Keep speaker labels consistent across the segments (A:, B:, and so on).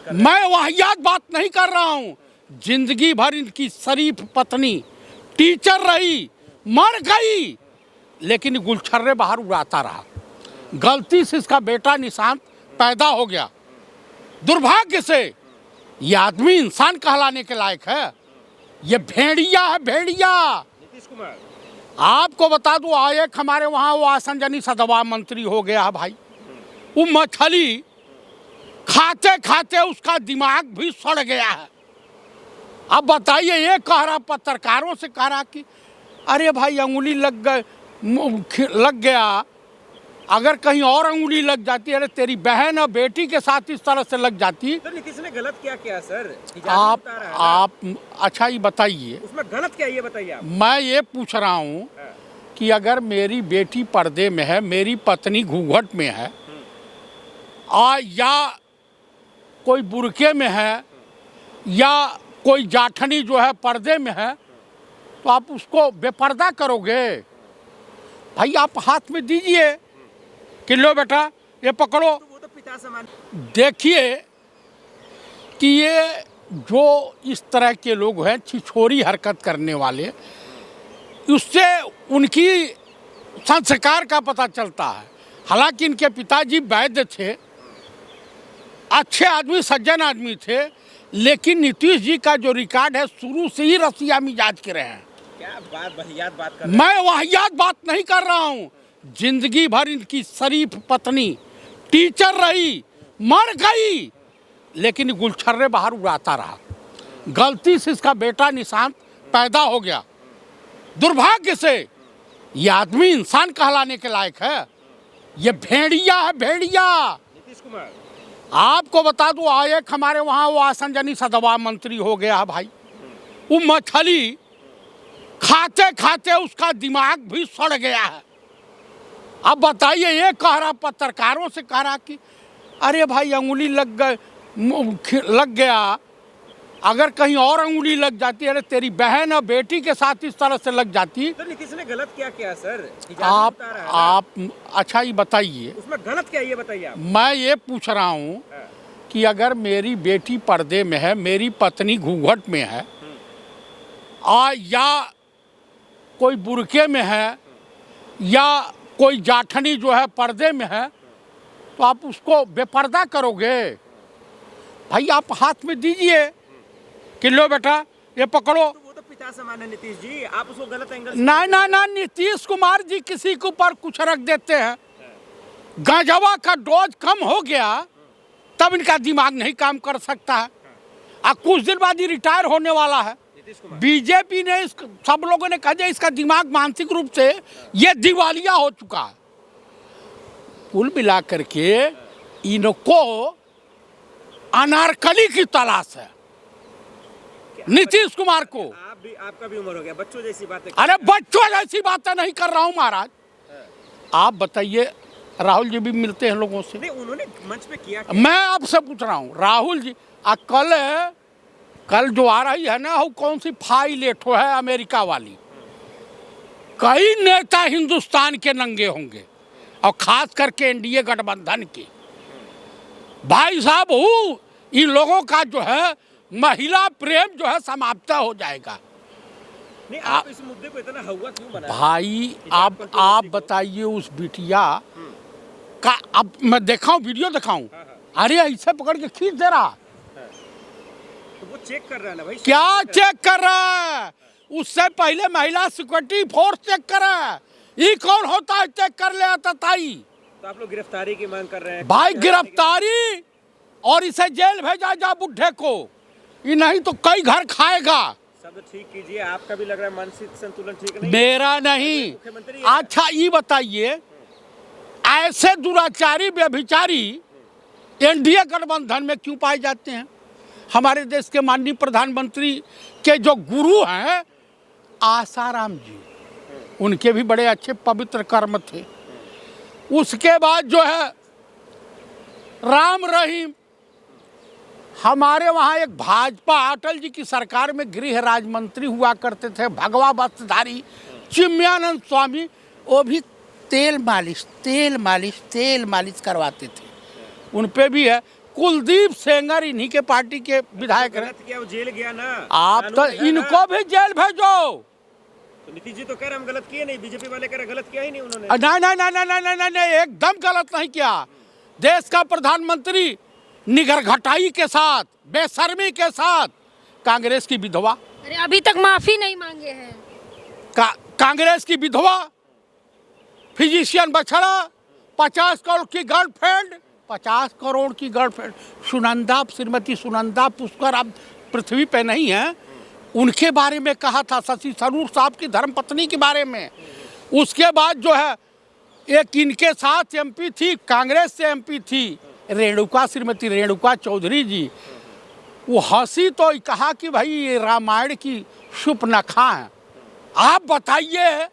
A: कर रहे हैं?
B: मैं वाहियात बात नहीं कर रहा हूँ। जिंदगी भर इनकी शरीफ पत्नी टीचर रही, मर गई, लेकिन गुलछर्रे बाहर उड़ाता रहा। गलती से इसका बेटा निशांत पैदा हो गया। दुर्भाग्य से ये आदमी इंसान कहलाने के लायक है। ये भेड़िया है, भेड़िया।
A: नीतीश कुमार
B: आपको बता दूं, एक हमारे वहाँ वो आसनजनी सदवा मंत्री हो गया है भाई। वो मछली खाते खाते उसका दिमाग भी सड़ गया है। अब बताइए, ये कह रहा, पत्रकारों से कह रहा कि अरे भाई अंगुली लग गया, अगर कहीं और अंगुली लग जाती, अरे तेरी बहन और बेटी के साथ इस तरह से लग जाती।
A: तो नीतीश ने गलत क्या किया सर?
B: आप अच्छा ये बताइए,
A: उसमें गलत क्या ये बताइए आप।
B: मैं ये पूछ रहा हूँ कि अगर मेरी बेटी पर्दे में है, मेरी पत्नी घूंघट में है, या कोई बुरके में है, या कोई जाठनी जो है पर्दे में है, तो आप उसको बेपर्दा करोगे? भाई आप हाथ में दीजिए कि लो बेटा ये पकड़ो।
A: तो वो तो पिता समान।
B: देखिए कि ये जो इस तरह के लोग हैं, छिछोरी हरकत करने वाले, उससे उनकी संस्कार का पता चलता है। हालांकि इनके पिताजी वैद्य थे, अच्छे आदमी, सज्जन आदमी थे, लेकिन नीतीश जी का जो रिकॉर्ड है, शुरू से ही रसिया मिजाज के रहे हैं।
A: क्या बात, वाहियात बात कर रहे हैं?
B: मैं वाहियात बात नहीं कर रहा हूँ। जिंदगी भर इनकी शरीफ पत्नी टीचर रही, मर गई, लेकिन गुलछर्रे बाहर उड़ाता रहा। गलती से इसका बेटा निशांत पैदा हो गया। दुर्भाग्य से ये आदमी इंसान कहलाने के लायक है। ये भेड़िया है, भेड़िया।
A: नीतीश कुमार
B: आपको बता दूं, एक हमारे वहाँ वो आसनजनी सदवा मंत्री हो गया है भाई। वो मछली खाते खाते उसका दिमाग भी सड़ गया है। अब बताइए, ये कह रहा, पत्रकारों से कह रहा कि अरे भाई अंगुली लग गया, अगर कहीं और अंगुली लग जाती, अरे तेरी बहन और बेटी के साथ इस तरह से लग जाती।
A: तो नीतीश ने गलत क्या किया सर?
B: आप अच्छा ये बताइए,
A: उसमें गलत क्या ये बताइए आप।
B: मैं ये पूछ रहा हूँ कि अगर मेरी बेटी पर्दे में है, मेरी पत्नी घूंघट में है, या कोई बुरके में है, या कोई जाठनी जो है पर्दे में है, तो आप उसको बेपर्दा करोगे? भाई आप हाथ में दीजिए कि लो बेटा ये पकड़ो।
A: तो वो तो पिता समान है नीतीश जी, आप उसको गलत एंगल से।
B: ना, नीतीश कुमार जी किसी के ऊपर कुछ रख देते हैं। गांजावा का डोज कम हो गया, तब इनका दिमाग नहीं काम कर सकता है। कुछ दिन बाद ही रिटायर होने वाला है। बीजेपी ने सब लोगों ने कहा जाए इसका दिमाग मानसिक रूप से ये दिवालिया हो चुका है। कुल मिला करके इनको अनारकली की तलाश है नीतीश कुमार को।
A: आपका भी उम्र हो गया, बच्चों जैसी बातें।
B: अरे बच्चों जैसी बातें नहीं कर रहा हूँ महाराज। आप बताइए, राहुल जी भी मिलते हैं लोगों से?
A: नहीं, उन्होंने मंच पे किया।
B: मैं आपसे पूछ रहा हूँ, राहुल जी कल जो आ रही है ना, वो कौन सी फाइल लेठो है अमेरिका वाली, कई नेता हिंदुस्तान के नंगे होंगे, और खास करके एनडीए गठबंधन के। भाई साहब, इन लोगों का जो है महिला प्रेम जो है समाप्त हो जाएगा।
A: नहीं, आप इस मुद्दे को इतना हवा क्यों बना?
B: भाई आप बताइए, उस बिटिया का, अब मैं दिखाऊं, वीडियो दिखाऊं? अरे ऐसे पकड़ के खींच दे रहा।
A: तो वो चेक कर रहा है ना भाई।
B: क्या चेक कर रहा है? उससे पहले महिला सिक्योरिटी फोर्स चेक करे। ये कौन होता है चेक कर ले आता ताई?
A: तो आप लोग गिरफ्तारी की मांग कर रहे हैं?
B: भाई गिरफ्तारी, और इसे जेल भेजा जा बुढ़े को, ये नहीं तो कई घर खाएगा।
A: सब ठीक कीजिए, आपका भी लग रहा है मानसिक संतुलन ठीक नहीं।
B: मेरा नहीं। अच्छा ये बताइए, ऐसे दुराचारी व्यभिचारी एनडीए गठबंधन में क्यों पाए जाते हैं? हमारे देश के माननीय प्रधानमंत्री के जो गुरु हैं आसाराम जी, उनके भी बड़े अच्छे पवित्र कर्म थे। उसके बाद जो है राम रहीम, हमारे वहाँ एक भाजपा अटल जी की सरकार में गृह राज्य मंत्री हुआ करते थे, भगवा वस्त्रधारी चिन्मयानंद स्वामी। वो भी तेल मालिश करवाते थे। उन पे भी है कुलदीप सेंगर इन्हीं के पार्टी के विधायक रहे।
A: गलत किया, वो जेल गया ना।
B: आप तो
A: कानून है
B: इनको
A: ना।
B: भी जेल भेजो।
A: तो नीतीश जी तो कह रहे हम गलत किए नहीं, बीजेपी वाले कह रहे गलत किया ही नहीं उन्होंने।
B: नहीं नहीं नहीं नहीं नहीं नहीं नहीं, एकदम गलत नहीं किया। देश का प्रधानमंत्री निगर घटाई के साथ, बेशर्मी के साथ कांग्रेस की विधवा,
C: अरे अभी तक माफी नहीं मांगे हैं।
B: कांग्रेस की विधवा, फिजिशियन बछड़ा, 50 करोड़ की गर्लफ्रेंड, 50 करोड़ की गर्लफ्रेंड सुनंदा, श्रीमती सुनंदा पुष्कर अब पृथ्वी पे नहीं है, उनके बारे में कहा था, शशि थरूर साहब की धर्मपत्नी के बारे में। उसके बाद जो है एक इनके साथ एमपी थी, कांग्रेस से एमपी थी रेणुका, श्रीमती रेणुका चौधरी जी, वो हंसी तो कहा कि भाई ये रामायण की शूर्पणखा है। आप बताइए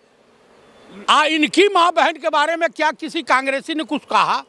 B: इनकी माँ बहन के बारे में क्या किसी कांग्रेसी ने कुछ कहा?